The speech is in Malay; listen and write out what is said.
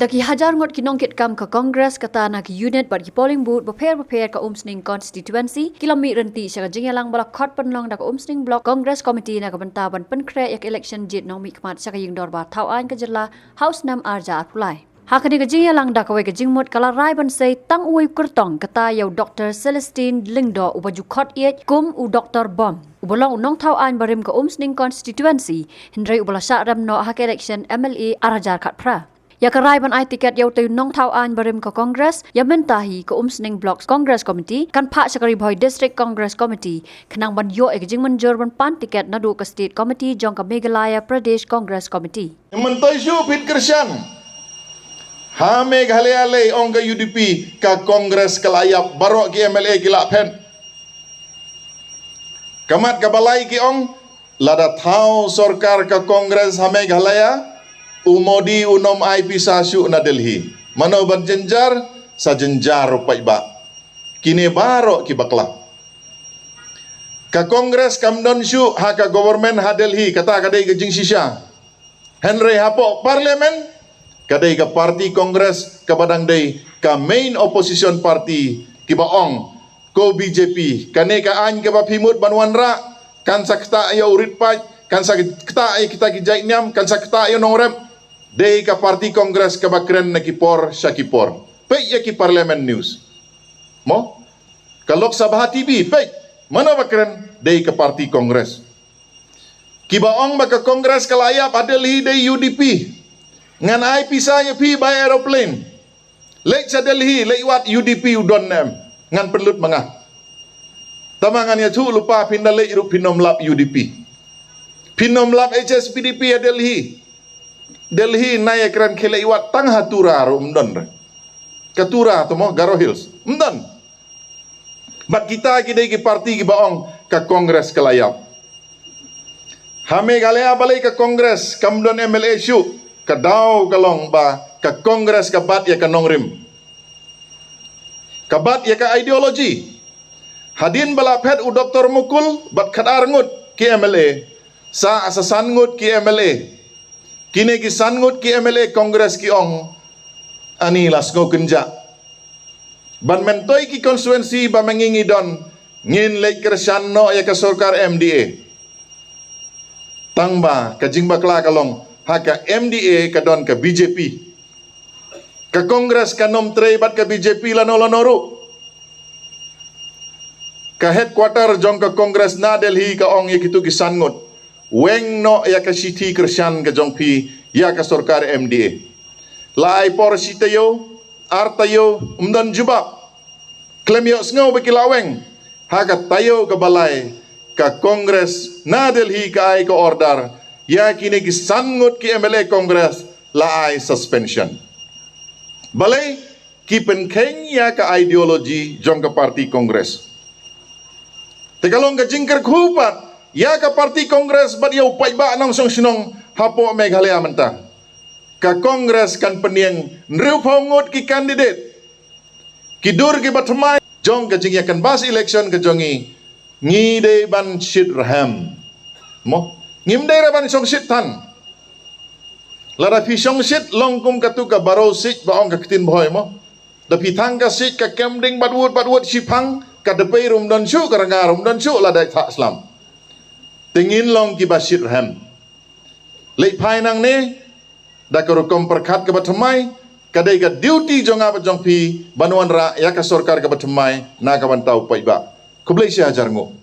Daki hajar ngot kinong kit kam ke Kongres kata na ki unit bat ki polling booth beper ke umsning constituency kilomit renti syaga jingyalang bala khot penlong da ke umsning block Kongres committee na ke bentaban penkre yak election jit nong mi kmat syaga ying dor ba thau an ke jela house nam arja pulai. Hakani ke jingyalang da ke we ke jingmut kala rai ban sei tang uai kurtong kata yau Dr. Celestine Lingdo ubaju khot yet kum u Dr. Bom. Ubolong unong thau an barim ke umsning constituency hindrai ubala syakram no hak election MLA arajar kat pra. Ya kerai ban ai tiket yau tu nong thau an barim ke Kongres ya mentahi ke umsning blocks Congress Committee kan pak sakari boy District Congress Committee kenang ban yo ek jing menjur ban pan tiket nadu ke State Committee jong ke Meghalaya Pradesh Congress Committee. Mentai syu pit kersyan. Ha Meghalaya le ong ke UDP ke Kongres kelayap barok ke MLA ke lakpen. Kamat ke balai ke ong lada thau sorkar ke Kongres ha Meghalaya umodi unom ai pisa syuk na Delhi. Mano ban jenjar sa jenjar rupai ba. Kini barok ki bakla. Ka Kongres kamdon syuk ha ka government ha Delhi kata kadai ke jing sisha. Henry hapo parlimen kadai ke parti Kongres ka badang dei ka main opposition party ki baong ko BJP kane ka an ke ba pimut banwan ra kan sakta ya urit pai kan sakta ai kita ki jai nyam kan sakta ya nongrem dei ka parti Kongres ka bakren na kipor syakipor pe ya ki parliament news mo ka Lok Sabha TV pe mana bakren dei ka parti Kongres ki baong ba ka Kongres ka layap adeli dei UDP ngan ai pisanya pi by aeroplane lek sa Delhi lewat UDP udon nem ngan perlut mangah tamangan ya tu lupa pindah lek irup pinom lap UDP pinom lap HSPDP ya Delhi naik keren kele iwat tang hatura rumdon katura tu mo Garo Hills mdon bat kita kidai ki parti ki baong ka Kongres kelayap ha Meghalaya balai ka Kongres kamdon MLA syuk ka daw kalong ba ka Kongres ka bat ya ka nongrim ka bat ya ka ideologi hadin bala pet u Dr. Mukul bat khadar ngut ki MLA sa asasan ngut ki MLA kini ki sangut ki MLA Kongres ki ong ani lasgo kenja ban mentoi ki konstituensi ba mengingi don ngin lek kersan no ya ka sorkar MDA tangba ka jingba kla kalong ha ka MDA ka don ka BJP ka Kongres ka nom trei bat ka BJP lanoru ka headquarter jong ka Kongres na Delhi ka ong yakitu ki sangut weng no ya ka city kersan ka jongpi ya ka sorkar MDA lai por sitayo artayo umdan jubab klem yo sngo bekilaweng ha ka tayo ka balai ka Kongres na Delhi ka ai ka order ya kini ki sangut ki MLA Kongres la ai suspension balai ki penkeng ya ka ideologi jong ka parti Kongres tegalong ka jingker khupat ya ka parti Kongres bat ya upai ba nang song sinong hapo Meghalaya mentah ka Kongres kan peniang nrupongot ki kandidat kidur ki batmai jong ka jing yakan bas election ka jongi ngide ban shit raham mo ngimde ra ban song shit tan lara pi song shit longkum ka tu ka baro sit ba ong ka kitin boy mo da pi thang ka sit ka kemding batwut sipang ka depai rum don syu ka rangarum don syu la dai tha islam tingin long ki basit ham lei pai nang ne da ko kom perkhat ke batmai kadai ka duty jonga ba jong pi banuan ra ya ka sorkar ke batmai na ka ban tau pai ba kublai sia jarngo